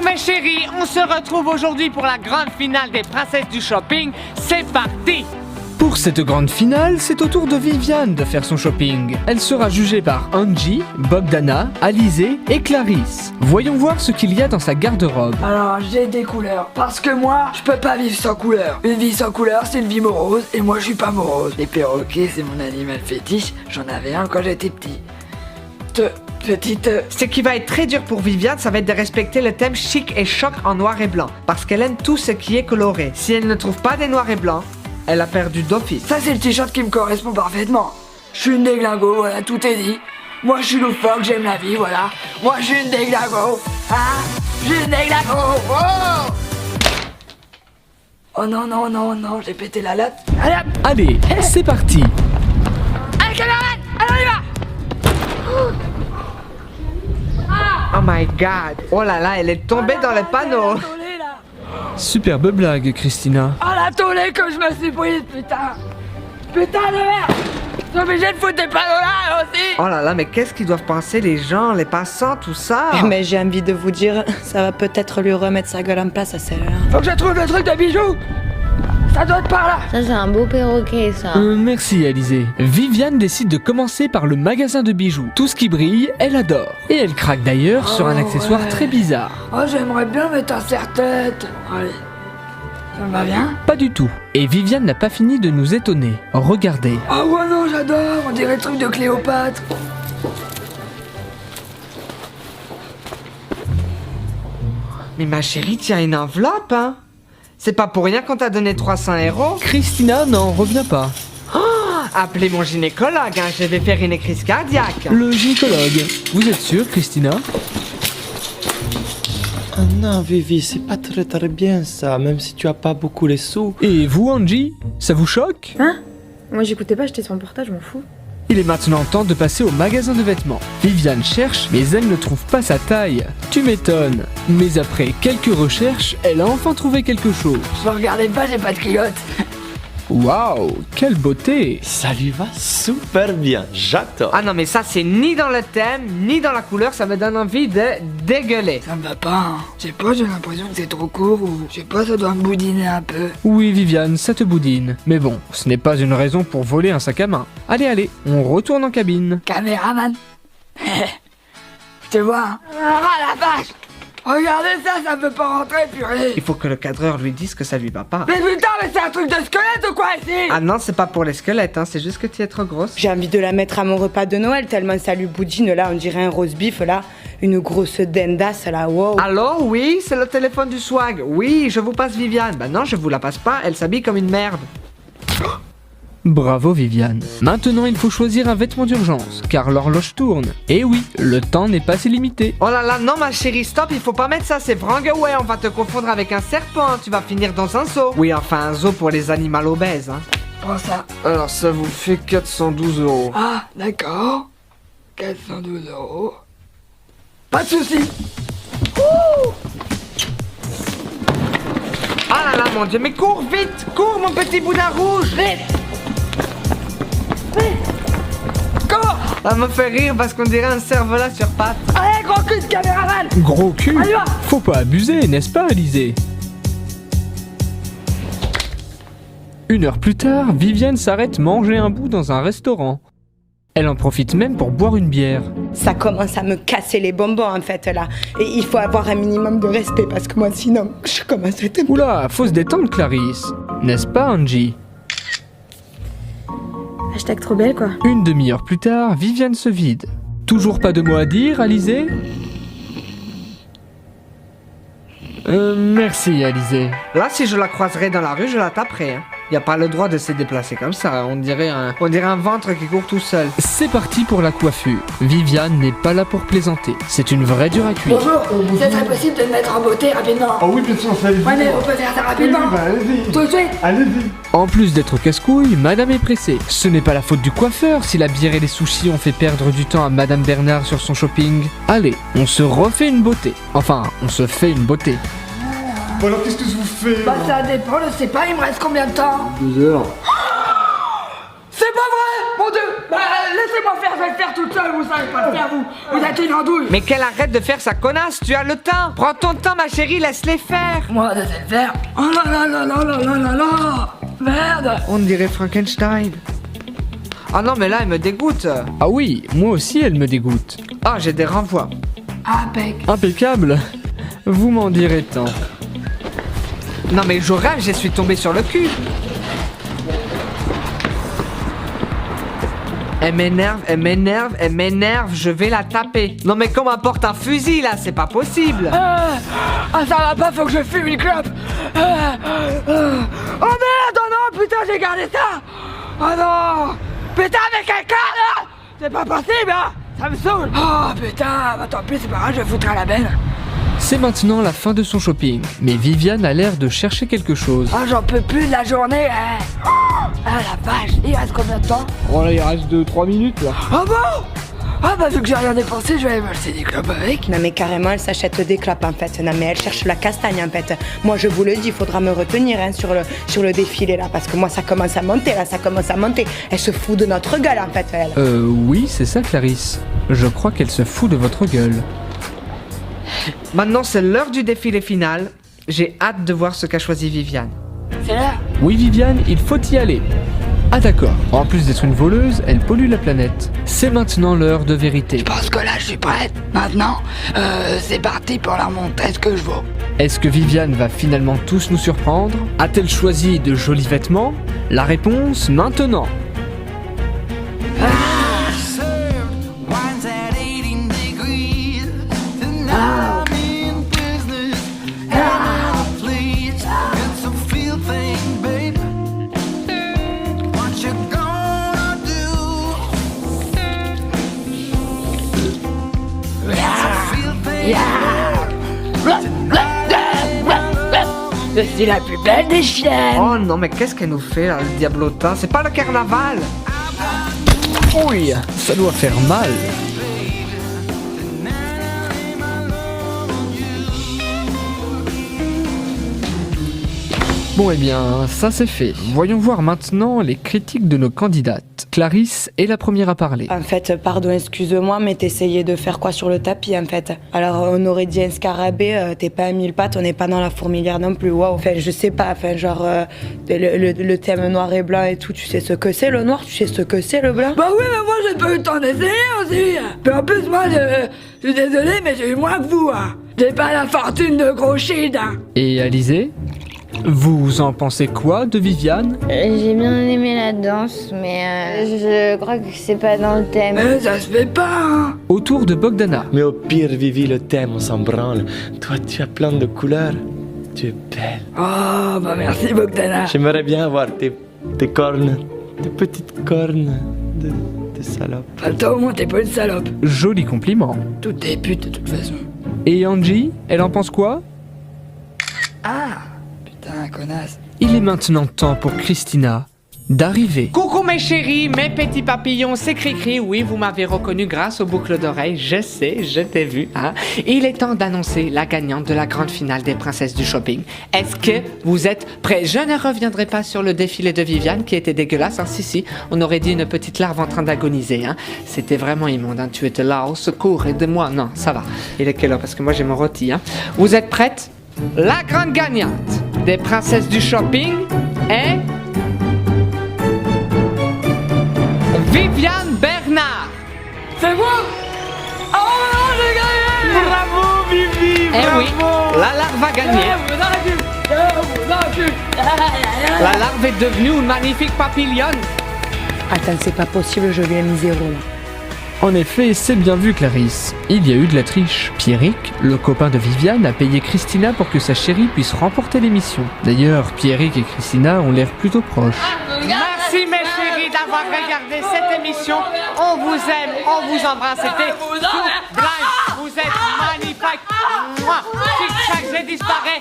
mes chéris, on se retrouve aujourd'hui pour la grande finale des princesses du shopping. C'est parti! Pour cette grande finale, c'est au tour de Viviane de faire son shopping. Elle sera jugée par Angie, Bogdana, Alizé et Clarisse. Voyons voir ce qu'il y a dans sa garde-robe. Alors j'ai des couleurs, parce que moi je peux pas vivre sans couleurs. Une vie sans couleurs c'est une vie morose, et moi je suis pas morose. Les perroquets c'est mon animal fétiche, j'en avais un quand j'étais petit. Ce qui va être très dur pour Viviane, ça va être de respecter le thème chic et choc en noir et blanc. Parce qu'elle aime tout ce qui est coloré. Si elle ne trouve pas des noirs et blancs, elle a perdu d'office. Ça c'est le t-shirt qui me correspond parfaitement. Je suis une déglingo, voilà, tout est dit. Moi je suis loufoque, j'aime la vie, voilà. Moi je suis une déglingo. Hein? Je suis une déglingo. Oh! Oh non, non, non, non, j'ai pété la latte. Allez hop! Allez, c'est parti. Allez camarade, allez on y va! Oh my god. Oh là là, elle est tombée dans le panneau. Superbe blague, Christina. Oh la tollée que je me suis prise, putain! Putain de merde! T'es obligé de foutre des panneaux là aussi! Oh là là, mais qu'est-ce qu'ils doivent penser les gens, les passants, tout ça? Mais j'ai envie de vous dire, ça va peut-être lui remettre sa gueule en place à celle-là. Faut que je trouve le truc de bijoux! Ça doit être par là! Ça, c'est un beau perroquet, ça. Merci, Alizé. Viviane décide de commencer par le magasin de bijoux. Tout ce qui brille, elle adore. Et elle craque d'ailleurs sur un accessoire ouais. très bizarre. Oh, j'aimerais bien mettre un serre-tête. Allez. Ça me va bien? Pas du tout. Et Viviane n'a pas fini de nous étonner. Regardez. Oh ouais, non, j'adore. On dirait le truc de Cléopâtre. Mais ma chérie, tiens une enveloppe, hein? C'est pas pour rien qu'on t'a donné 300 €. Christina n'en revient pas. Appelez mon gynécologue, hein, je vais faire une crise cardiaque. Le gynécologue. Vous êtes sûre, Christina? Ah non, Vivi, c'est pas très bien ça, même si tu as pas beaucoup les sous. Et vous, Angie? Ça vous choque? Hein? Moi, j'écoutais pas, j'étais sur mon portage, je m'en fous. Il est maintenant temps de passer au magasin de vêtements. Viviane cherche, mais elle ne trouve pas sa taille. Tu m'étonnes. Mais après quelques recherches, elle a enfin trouvé quelque chose. Je regardez pas, j'ai pas de culotte. Waouh, quelle beauté! Ça lui va super bien, j'adore. Ah non, mais ça, c'est ni dans le thème, ni dans la couleur, ça me donne envie de dégueuler. Ça me va pas, hein. Je sais pas, j'ai l'impression que c'est trop court ou... Je sais pas, ça doit me boudiner un peu. Oui, Viviane, ça te boudine. Mais bon, ce n'est pas une raison pour voler un sac à main. Allez, allez, on retourne en cabine. Caméraman. Je te vois, hein. Ah la vache! Regardez ça, ça peut pas rentrer, purée! Il faut que le cadreur lui dise que ça lui va pas. Mais putain, mais c'est un truc de squelette ou quoi ici? Ah non, c'est pas pour les squelettes, hein, c'est juste que tu es trop grosse. J'ai envie de la mettre à mon repas de Noël tellement ça lui boudine là, on dirait un roast beef là, une grosse dendasse là, wow. Allô, oui, c'est le téléphone du swag. Oui, je vous passe Viviane. Bah non, je vous la passe pas, elle s'habille comme une merde. Bravo, Viviane. Maintenant, il faut choisir un vêtement d'urgence, car l'horloge tourne. Et oui, le temps n'est pas si limité. Oh là là, non ma chérie, stop, il faut pas mettre ça, c'est Wrangaway, on va te confondre avec un serpent, tu vas finir dans un zoo. Oui, enfin un zoo pour les animaux obèses, hein. Prends ça. Alors ça vous fait 412 €. Ah, d'accord. 412 €. Pas de soucis. Ah là là, mon Dieu, mais cours vite, cours mon petit boudin rouge, vite. Comment? Ça me fait rire parce qu'on dirait un cervelas sur pattes. Allez, gros cul de caméraman! Gros cul! Allez, va. Faut pas abuser, n'est-ce pas, Alizé? 1 heure plus tard, Viviane s'arrête manger un bout dans un restaurant. Elle en profite même pour boire une bière. Ça commence à me casser les bonbons en fait là. Et il faut avoir un minimum de respect parce que moi sinon, je commence à être... Oula, faut se détendre, Clarisse. N'est-ce pas, Angie? Hashtag trop belle, quoi. 1 demi-heure plus tard, Viviane se vide. Toujours pas de mots à dire, Alizé? Merci, Alizé. Là, si je la croiserais dans la rue, je la taperais, hein. Y a pas le droit de se déplacer comme ça, on dirait un ventre qui court tout seul. C'est parti pour la coiffure. Viviane n'est pas là pour plaisanter. C'est une vraie dure à cuire. Bonjour, c'est très possible de me mettre en beauté rapidement. Oh oui, bien sûr, ça allez Ouais, mais on peut faire ça rapidement. allez-y. Tout de suite. Allez-y. En plus d'être casse-couille, Madame est pressée. Ce n'est pas la faute du coiffeur si la bière et les sushis ont fait perdre du temps à Madame Bernard sur son shopping. Allez, on se refait une beauté. Enfin, on se fait une beauté. Bon alors, qu'est-ce que je vous fais? Bah ça dépend, je sais pas, il me reste combien de temps? 12 heures. C'est pas vrai! Mon Dieu! Laissez-moi faire, je vais le faire toute seule, vous savez pas le faire, vous êtes une andouille. Mais qu'elle arrête de faire sa connasse, tu as le temps. Prends ton temps, ma chérie, laisse-les faire. Moi, de le faire. Oh là là là là là là là là. Merde. On dirait Frankenstein. Ah non, mais là, elle me dégoûte. Ah oui, moi aussi elle me dégoûte. Ah, j'ai des renvois. Impeccable. Vous m'en direz tant. Non, mais je rêve, je suis tombé sur le cul. Elle m'énerve, je vais la taper. Non mais qu'on m'apporte un fusil là, c'est pas possible. Ah, ça va pas, faut que je fume une clope. Oh merde, oh non, putain, j'ai gardé ça. Oh non, putain, avec un corps là. C'est pas possible, hein. Ça me saoule. Oh putain, bah tant pis, c'est pas grave, je vais foutre à la benne. C'est maintenant la fin de son shopping, mais Viviane a l'air de chercher quelque chose. Ah, j'en peux plus de la journée, hein. Ah la vache, il reste combien de temps? Oh là, il reste 2-3 minutes là. Ah bon? Ah bah vu que j'ai rien dépensé, je vais me laisser des clopes avec. Non mais carrément elle s'achète des clopes en fait. Non mais elle cherche la castagne en fait. Moi je vous le dis, il faudra me retenir hein, sur le défilé là. Parce que moi ça commence à monter là, ça commence à monter. Elle se fout de notre gueule en fait elle. Oui, c'est ça Clarisse. Je crois qu'elle se fout de votre gueule. Maintenant, c'est l'heure du défilé final. J'ai hâte de voir ce qu'a choisi Viviane. C'est là? Oui Viviane, il faut y aller. Ah d'accord, en plus d'être une voleuse, elle pollue la planète. C'est maintenant l'heure de vérité. Je pense que là je suis prête. Maintenant, c'est parti pour leur montrer ce que je vaux. Est-ce que Viviane va finalement tous nous surprendre? A-t-elle choisi de jolis vêtements? La réponse maintenant. Je suis la plus belle des chiennes. Oh non, mais qu'est-ce qu'elle nous fait là, le diablotin? C'est pas le carnaval. Oui, ça doit faire mal. Bon eh bien, ça c'est fait. Voyons voir maintenant les critiques de nos candidates. Clarisse est la première à parler. En fait, pardon, excuse-moi, mais t'essayais de faire quoi sur le tapis en fait? Alors on aurait dit un scarabée, t'es pas à 1000 pattes, on n'est pas dans la fourmilière non plus, waouh. Enfin, je sais pas, enfin genre le thème noir et blanc et tout, tu sais ce que c'est le noir, tu sais ce que c'est le blanc? Bah oui, mais moi j'ai pas eu le temps d'essayer aussi. Puis en plus, moi je suis désolé, mais j'ai eu moins que vous, hein. J'ai pas la fortune de gros shield, hein. Et Alizé? Vous en pensez quoi de Viviane? J'ai bien aimé la danse, mais je crois que c'est pas dans le thème. Ça se fait pas, hein. Autour de Bogdana. Mais au pire, Vivi, le thème, on s'en branle. Toi, tu as plein de couleurs. Tu es belle. Oh, bah merci Bogdana. J'aimerais bien avoir tes cornes, tes petites cornes de salope. Enfin, toi au moins t'es pas une salope. Joli compliment. Toutes des putes de toute façon. Et Angie, elle en pense quoi? Ah, putain, connasse. Il est maintenant temps pour Christina d'arriver. Coucou mes chéris, mes petits papillons, c'est Cricri. Oui, vous m'avez reconnu grâce aux boucles d'oreilles, je sais, je t'ai vu. Hein. Il est temps d'annoncer la gagnante de la grande finale des princesses du shopping. Est-ce que vous êtes prêts? Je ne reviendrai pas sur le défilé de Viviane qui était dégueulasse. Hein. Si, on aurait dit une petite larve en train d'agoniser. Hein. C'était vraiment immonde. Hein. Tu étais là, au secours, aide-moi. Non, ça va. Il est quelle heure? Parce que moi j'ai mon rôti. Hein. Vous êtes prêtes? La grande gagnante des princesses du shopping est... Viviane Bernard. C'est moi. Oh non, j'ai gagné. Bravo, Vivi! Eh oui, la larve a gagné. La larve est devenue une magnifique papillonne. Attends, c'est pas possible, je viens mis 0 là. En effet, c'est bien vu Clarisse. Il y a eu de la triche. Pierrick, le copain de Viviane, a payé Christina pour que sa chérie puisse remporter l'émission. D'ailleurs, Pierrick et Christina ont l'air plutôt proches. Merci mes chéris d'avoir regardé cette émission. On vous aime, on vous embrasse. C'était tout blind. Vous êtes magnifiques. Tic-tac, je disparais.